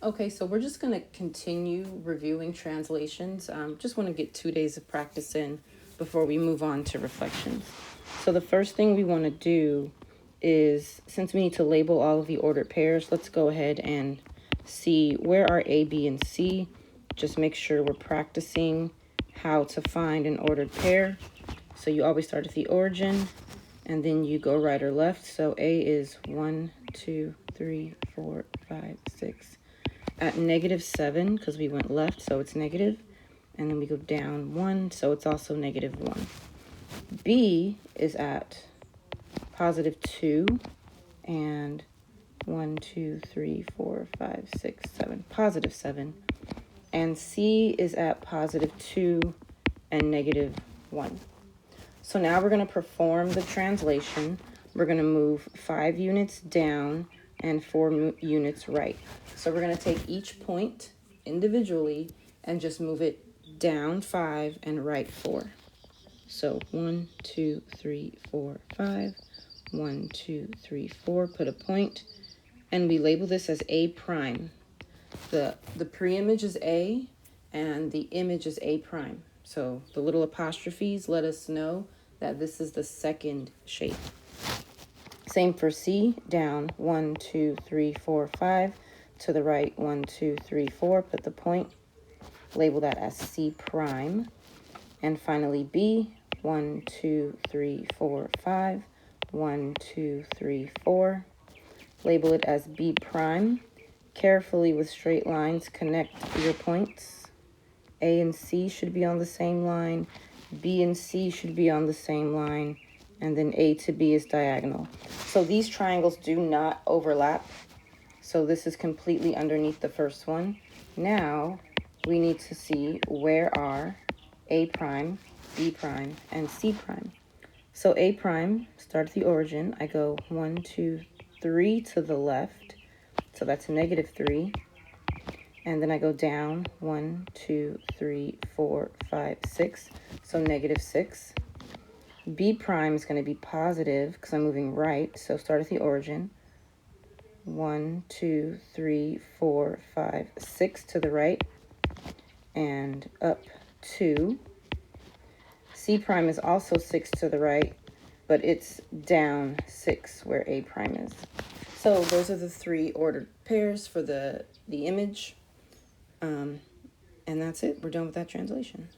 Okay, so we're just going to continue reviewing translations. Just want to get 2 days of practice in before we move on to reflections. So the first thing we want to do is, since we need to label all of the ordered pairs, let's go ahead and see where are A, B, and C. Just make sure we're practicing how to find an ordered pair. So you always start at the origin, and then you go right or left. So A is 1, 2, 3, 4, 5, 6. At -7, because we went left, so it's negative. And then we go down 1, so it's also -1. B is at +2, and 1, 2, 3, 4, 5, 6, 7, +7. And C is at +2 and -1. So now we're going to perform the translation. We're going to move 5 units down and 4 units right. So we're going to take each point individually and just move it down 5 and right 4. So 1, 2, 3, 4, 5. 1, 2, 3, 4. Put a point, and we label this as A prime. The pre-image is A, and the image is A prime. So the little apostrophes let us know that this is the second shape. Same for C, down 1, 2, 3, 4, 5. To the right, 1, 2, 3, 4. Put the point, label that as C prime. And finally B, 1, 2, 3, 4, 5. 1, 2, 3, 4. Label it as B prime. Carefully with straight lines, connect your points. A and C should be on the same line. B and C should be on the same line. And then A to B is diagonal. So these triangles do not overlap. So this is completely underneath the first one. Now we need to see where are A prime, B prime, and C prime. So A prime, start at the origin. I go 1, 2, 3 to the left. So that's -3. And then I go down 1, 2, 3, 4, 5, 6. So -6. B prime is going to be positive because I'm moving right. So start at the origin. 1, 2, 3, 4, 5, 6 to the right. And up 2. C prime is also 6 to the right, but it's down 6 where A prime is. So those are the 3 ordered pairs for the image. And that's it. We're done with that translation.